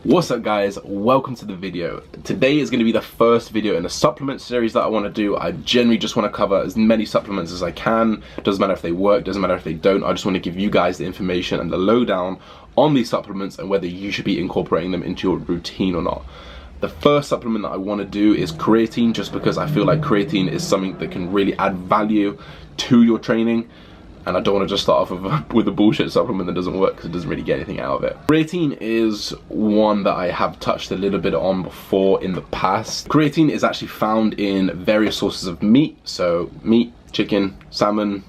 What's up guys, welcome to the video. Today is going to be the first video in a supplement series that I want to do. I generally just want to cover as many supplements as I can. Doesn't matter if they work, doesn't matter if they don't. I just want to give you guys the information and the lowdown on these supplements and whether you should be incorporating them into your routine or not. The first supplement that I want to do is creatine, just because I feel like creatine is something that can really add value to your training. And I don't want to just start off with a bullshit supplement that doesn't work because it doesn't really get anything out of it. Creatine is one that I have touched a little bit on before in the past. Creatine is actually found in various sources of meat. So meat, chicken, salmon,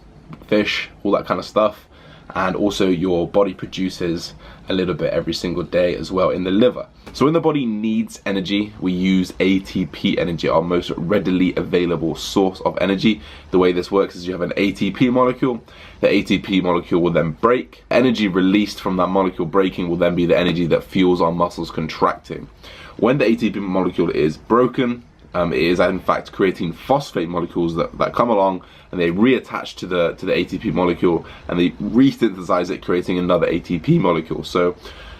fish, all that kind of stuff. And also your body produces a little bit every single day as well in the liver. So when the body needs energy, we use ATP energy, our most readily available source of energy. The way this works is you have an ATP molecule. The ATP molecule will then break. Energy released from that molecule breaking will then be the energy that fuels our muscles contracting. When the ATP molecule is broken, it is in fact creatine phosphate molecules that come along and they reattach to the ATP molecule and they resynthesize it, creating another ATP molecule. So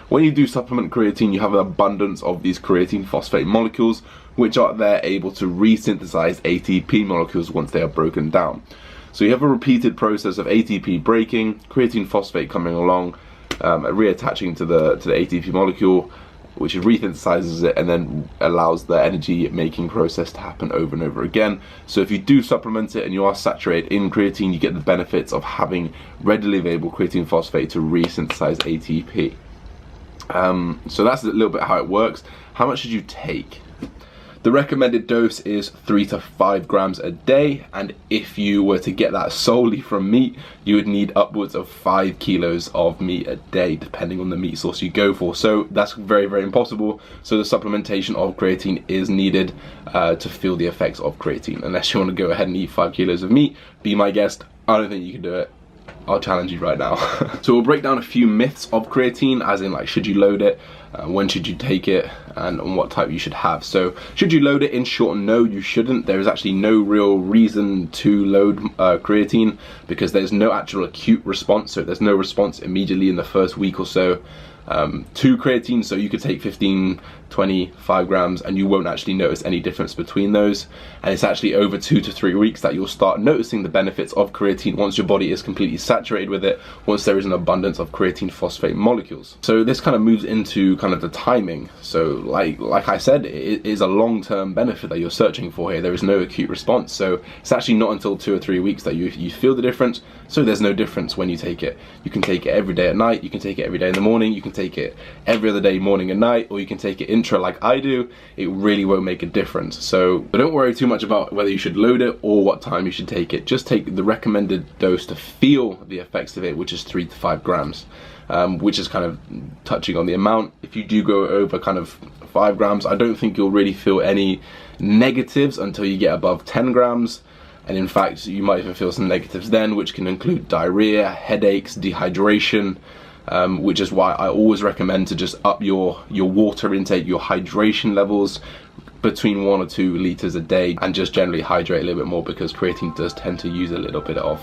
when you do supplement creatine, you have an abundance of these creatine phosphate molecules, which are there able to resynthesize ATP molecules once they are broken down. So you have a repeated process of ATP breaking, creatine phosphate coming along, reattaching to the ATP molecule, which resynthesizes it and then allows the energy making process to happen over and over again. So if you do supplement it and you are saturated in creatine, you get the benefits of having readily available creatine phosphate to resynthesize ATP. So that's a little bit how it works. How much should you take? The recommended dose is 3 to 5 grams a day, and if you were to get that solely from meat, you would need upwards of 5 kilos of meat a day, depending on the meat source you go for. So that's very, very impossible. So the supplementation of creatine is needed to feel the effects of creatine. Unless you want to go ahead and eat 5 kilos of meat, be my guest. I don't think you can do it. I'll challenge you right now. So we'll break down a few myths of creatine, as in like, should you load it, when should you take it, and what type you should have. So should you load it? In short, no, you shouldn't. There is actually no real reason to load creatine because there's no actual acute response. So there's no response immediately in the first week or so to creatine. So you could take 15, 20, 5 grams and you won't actually notice any difference between those. And it's actually over 2 to 3 weeks that you'll start noticing the benefits of creatine once your body is completely saturated with it, once there is an abundance of creatine phosphate molecules. So this kind of moves into kind of the timing. So like I said, it is a long-term benefit that you're searching for here. There is no acute response. So it's actually not until 2 or 3 weeks that you feel the difference. So there's no difference when you take it. You can take it every day at night, you can take it every day in the morning, you can take it every other day morning and night, or you can take it intra like I do. It really won't make a difference. So don't worry too much about whether you should load it or what time you should take it. Just take the recommended dose to feel the effects of it, which is 3 to 5 grams, which is kind of touching on the amount. If you do go over kind of 5 grams, I don't think you'll really feel any negatives until you get above 10 grams. And in fact, you might even feel some negatives then, which can include diarrhea, headaches, dehydration, which is why I always recommend to just up your water intake, your hydration levels between 1 or 2 liters a day, and just generally hydrate a little bit more, because creatine does tend to use a little bit of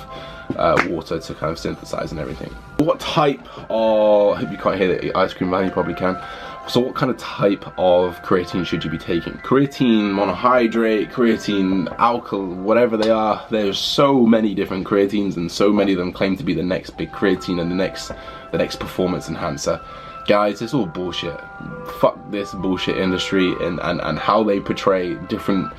water to kind of synthesize and everything. What type of, I hope you can't hear the ice cream man, you probably can. So what kind of type of creatine should you be taking? Creatine monohydrate, creatine alkyl, whatever they are, there's so many different creatines and so many of them claim to be the next big creatine and the next performance enhancer. Guys, it's all bullshit. Fuck this bullshit industry and how they portray different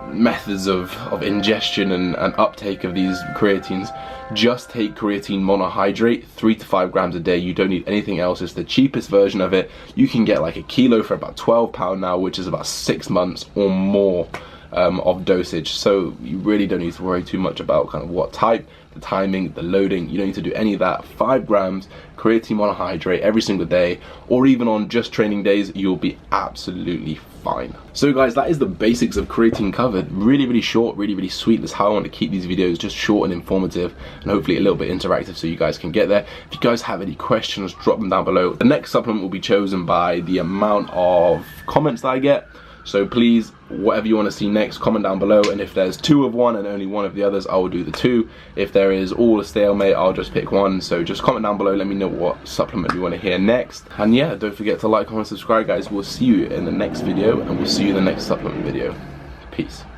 methods of ingestion and uptake of these creatines. Just take creatine monohydrate, 3 to 5 grams a day. You don't need anything else. It's the cheapest version of it. You can get like a kilo for about £12 now, which is about 6 months or more of dosage. So you really don't need to worry too much about kind of what type, the timing, the loading. You don't need to do any of that. 5 grams creatine monohydrate every single day, or even on just training days, you'll be absolutely fine. So guys, that is the basics of creatine covered. Really, really short, really, really sweet. That's how I want to keep these videos, just short and informative, and hopefully a little bit interactive so you guys can get there. If you guys have any questions, drop them down below. The next supplement will be chosen by the amount of comments that I get. So please, whatever you want to see next, comment down below, and if there's 2 of one and only 1 of the others, I will do the 2. If there is all a stalemate, I'll just pick 1. So just comment down below, let me know what supplement you want to hear next. And yeah, don't forget to like, comment, subscribe, guys. We'll see you in the next video, and we'll see you in the next supplement video. Peace.